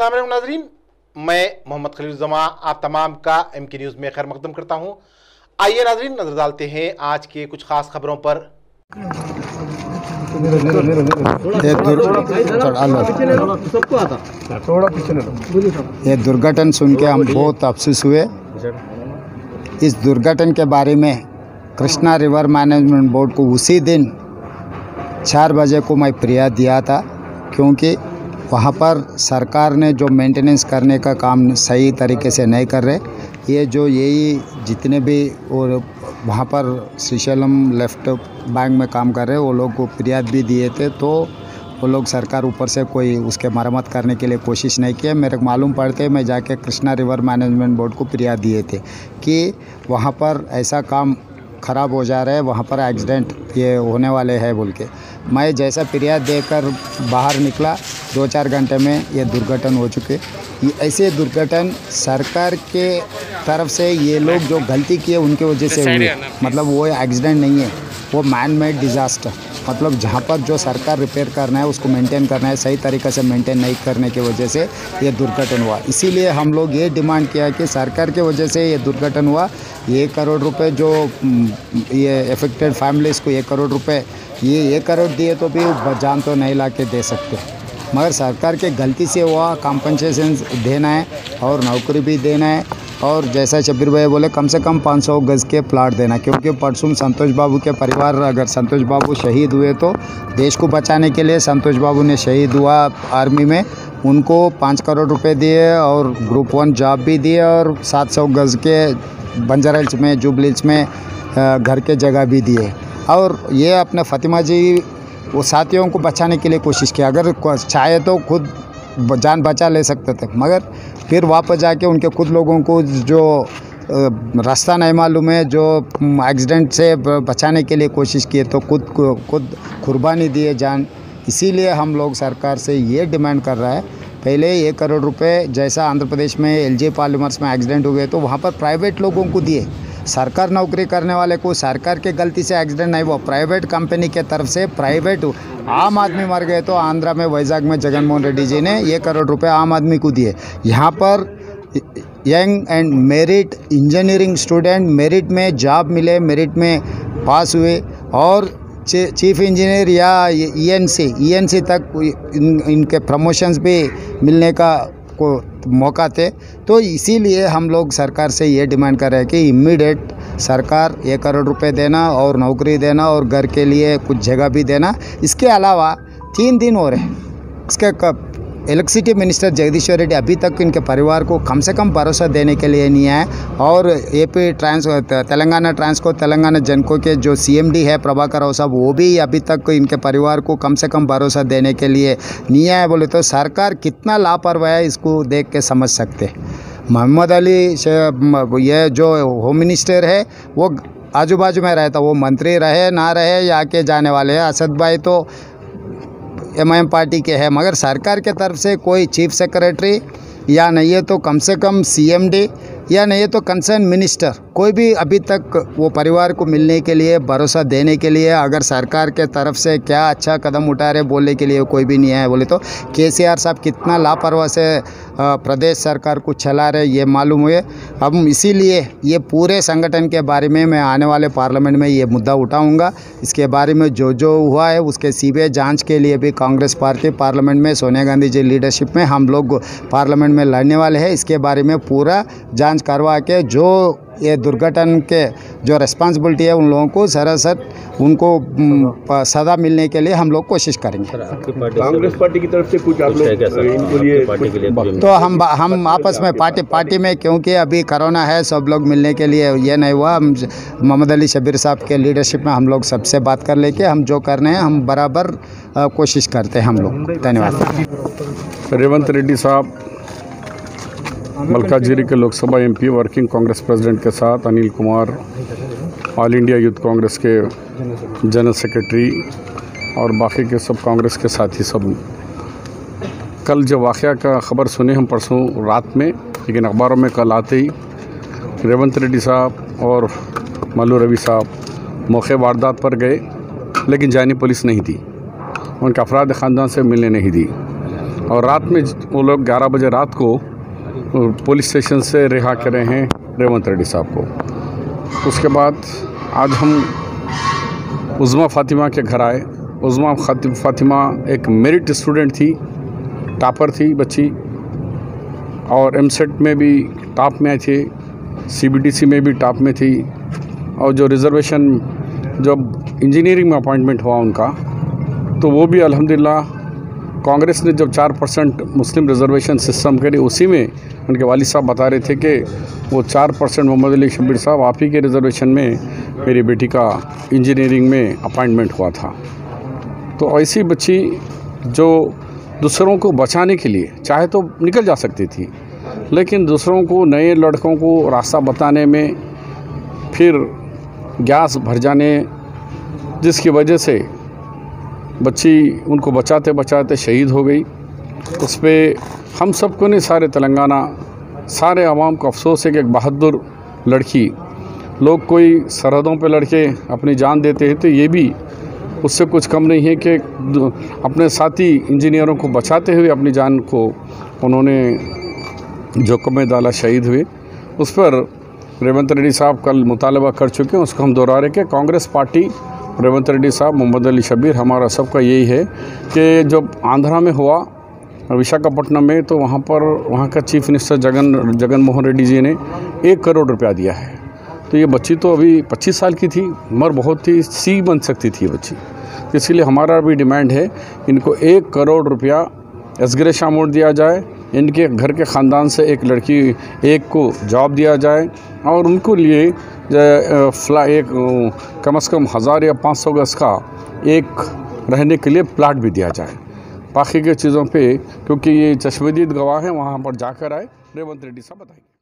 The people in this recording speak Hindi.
अस्सलाम वालेकुम नाज़रीन, मैं मोहम्मद खलील जमा आप तमाम का MK न्यूज़ में खैर मकदम करता हूँ। आइए नाज़रीन, नजर डालते हैं आज के कुछ खास खबरों पर। ये दुर्घटना सुन के हम बहुत अफसोस हुए। इस दुर्घटना के बारे में कृष्णा रिवर मैनेजमेंट बोर्ड को उसी दिन 4 बजे को मैं फरियाद दिया था, क्योंकि वहाँ पर सरकार ने जो मेंटेनेंस करने का काम सही तरीके से नहीं कर रहे। ये जो यही जितने भी और वहाँ पर श्रीशैलम लेफ्ट बैंक में काम कर रहे वो लोग को फरियाद भी दिए थे, तो वो लोग सरकार ऊपर से कोई उसके मरम्मत करने के लिए कोशिश नहीं किया। मेरे को मालूम पड़ते मैं जाके कृष्णा रिवर मैनेजमेंट बोर्ड को फरियाद दिए थे कि वहाँ पर ऐसा काम ख़राब हो जा रहा है, वहाँ पर एक्सीडेंट ये होने वाले हैं बोल के। मैं जैसा फरियाद देकर बाहर निकला 2-4 घंटे में ये दुर्घटना हो चुके। ऐसे दुर्घटना सरकार के तरफ से ये लोग जो गलती किए उनके वजह से हुई, मतलब वो एक्सीडेंट नहीं है, वो मैन मेड डिज़ास्टर। मतलब जहाँ पर जो सरकार रिपेयर करना है उसको मेंटेन करना है, सही तरीक़े से मेंटेन नहीं करने की वजह से ये दुर्घटना हुआ। इसीलिए हम लोग ये डिमांड किया कि सरकार के वजह से ये दुर्घटना हुआ। 1 करोड़ रुपए जो ये अफेक्टेड फैमिलीज़ को 1 करोड़ रुपए, ये 1 करोड़ दिए तो भी जान तो नहीं ला के दे सकते, मगर सरकार के गलती से हुआ। कॉम्पनसेशन देना है और नौकरी भी देना है, और जैसा शब्बीर भाई बोले कम से कम 500 गज़ के प्लाट देना, क्योंकि परसों संतोष बाबू के परिवार, अगर संतोष बाबू शहीद हुए तो देश को बचाने के लिए संतोष बाबू ने शहीद हुआ आर्मी में, उनको 5 करोड़ रुपए दिए और ग्रुप 1 जॉब भी दिए और 700 गज़ के बंजारा हिल्स में, जुबली हिल्स में घर के जगह भी दिए। और ये अपने फातिमा जी वो साथियों को बचाने के लिए कोशिश किया। अगर चाहे तो खुद जान बचा ले सकते थे, मगर फिर वापस जाके उनके खुद लोगों को जो रास्ता नहीं मालूम है, जो एक्सीडेंट से बचाने के लिए कोशिश किए, तो खुद कुर्बानी दिए जान। इसीलिए हम लोग सरकार से ये डिमांड कर रहा है, पहले 1 करोड़ रुपए जैसा आंध्र प्रदेश में LG पॉलीमर्स में एक्सीडेंट हो गए तो वहाँ पर प्राइवेट लोगों को दिए। सरकार नौकरी करने वाले को सरकार के गलती से एक्सीडेंट नहीं हुआ, प्राइवेट कंपनी के तरफ से प्राइवेट आम आदमी मर गए तो आंध्रा में वैजाग में जगन मोहन रेड्डी जी ने 1 करोड़ रुपए आम आदमी को दिए। यहाँ पर young and merit engineering student merit में जॉब मिले, मेरिट में पास हुए और चीफ इंजीनियर या ENC तक इनके प्रमोशंस भी मिलने का को मौका थे। तो इसीलिए हम लोग सरकार से ये डिमांड कर रहे हैं कि इमीडिएट सरकार 1 करोड़ रुपए देना और नौकरी देना और घर के लिए कुछ जगह भी देना। इसके अलावा 3 दिन हो रहे हैं, इसके इलेक्ट्रिसिटी मिनिस्टर जगदीश्वर रेड्डी अभी तक इनके परिवार को कम से कम भरोसा देने के लिए नहीं आए, और AP तेलंगाना ट्रांसको तेलंगाना जेनको के जो CMD है प्रभाकर राव साहब, वो भी अभी तक इनके परिवार को कम से कम भरोसा देने के लिए नहीं आए। बोले तो सरकार कितना लापरवाह है इसको देख के समझ सकते। मोहम्मद अली ये जो होम मिनिस्टर है वो आजू बाजू में रहता, वो मंत्री रहे ना रहे या के जाने वाले हैं। असद भाई तो MIM पार्टी के हैं, मगर सरकार के तरफ से कोई चीफ सेक्रेटरी या नहीं है तो कम से कम CMD या नहीं है तो कंसर्न मिनिस्टर, कोई भी अभी तक वो परिवार को मिलने के लिए, भरोसा देने के लिए, अगर सरकार के तरफ से क्या अच्छा कदम उठा रहे बोलने के लिए कोई भी नहीं है। बोले तो KCR साहब कितना लापरवाह से प्रदेश सरकार को चला रहे ये मालूम हुए। अब इसीलिए ये पूरे संगठन के बारे में मैं आने वाले पार्लियामेंट में ये मुद्दा उठाऊंगा। इसके बारे में जो हुआ है उसके CBI जांच के लिए भी कांग्रेस पार्टी पार्लियामेंट में सोनिया गांधी जी लीडरशिप में हम लोग पार्लियामेंट में लड़ने वाले हैं। इसके बारे में पूरा जांच करवा के जो ये दुर्घटना के जो रिस्पांसिबिलिटी है उन लोगों को सरासर उनको सजा मिलने के लिए हम लोग कोशिश करेंगे। कांग्रेस पार्टी की तरफ से कुछ आप लोग इनको लिए तो हम आपस में पार्टी में, क्योंकि अभी कोरोना है, सब लोग मिलने के लिए ये नहीं हुआ। मोहम्मद अली शब्बीर साहब के लीडरशिप में हम लोग सबसे बात कर लेके हम जो करने हैं हम बराबर कोशिश करते हैं हम लोग। धन्यवाद। रेवंत रेड्डी साहब मलकाजीरी के Lok Sabha MP, working Congress president के साथ Anil Kumar all India youth Congress के जनरल सेक्रेटरी और बाकी के सब कांग्रेस के साथी सब कल जो वाक़या का ख़बर सुने हम परसों रात में, लेकिन अखबारों में कल आते ही रेवंत रेड्डी साहब और मल्लू रवि साहब मौके वारदात पर गए, लेकिन जानी पुलिस नहीं थी, उनके अफराद ख़ानदान से मिलने नहीं दी। और रात में वो लोग 11 बजे रात को पुलिस स्टेशन से रिहा करे हैं रेवंत रेड्डी साहब को। उसके बाद आज हम उज़्मा फ़ातिमा के घर आए। उज़्मा फ़ातिमा एक मेरिट स्टूडेंट थी, टॉपर थी बच्ची, और एमसेट में भी टॉप में आई थी, सीबीटीसी में भी टॉप में थी, और जो रिज़र्वेशन जब इंजीनियरिंग में अपॉइंटमेंट हुआ उनका, तो वो भी अल्हम्दुलिल्लाह कांग्रेस ने जब 4% मुस्लिम रिज़र्वेशन सिस्टम करी, उसी में उनके वालिद साहब बता रहे थे कि वो 4% मोहम्मद अली शब्बीर साहब आप ही के रिज़र्वेशन में मेरी बेटी का इंजीनियरिंग में अपॉइंटमेंट हुआ था। तो ऐसी बच्ची जो दूसरों को बचाने के लिए चाहे तो निकल जा सकती थी, लेकिन दूसरों को, नए लड़कों को रास्ता बताने में फिर गैस भर जाने, जिसकी वजह से बच्ची उनको बचाते बचाते शहीद हो गई। उस पर हम सबको ने, सारे तेलंगाना, सारे आवाम को अफसोस है कि एक बहादुर लड़की, लोग कोई सरहदों पे लड़के अपनी जान देते हैं तो ये भी उससे कुछ कम नहीं है कि अपने साथी इंजीनियरों को बचाते हुए अपनी जान को उन्होंने जोखिम में डाला, शहीद हुए। उस पर रेवंत रेड्डी साहब कल मुतालबा कर चुके हैं, उसको हम दोहरा रहे कि कांग्रेस पार्टी, रेवंत रेड्डी साहब, मोहम्मद अली शब्बीर, हमारा सबका यही है कि जब आंध्रा में हुआ विशाखापट्टनम में, तो वहाँ का चीफ मिनिस्टर जगन मोहन रेड्डी जी ने 1 करोड़ रुपया दिया है। तो ये बच्ची तो अभी 25 साल की थी, उम्र बहुत थी, सी बन सकती थी ये बच्ची। तो इसीलिए हमारा भी डिमांड है, इनको 1 करोड़ रुपया एसग्रेशन अमाउंट दिया जाए, इनके घर के ख़ानदान से एक लड़की एक को जॉब दिया जाए, और उनको लिए कम से कम 1000 या 500 गज का एक रहने के लिए प्लाट भी दिया जाए। बाकी के चीज़ों पे, क्योंकि ये चश्मदीद गवाह हैं, वहाँ पर जाकर आए, रेवंत रेड्डी साहब बताएंगे।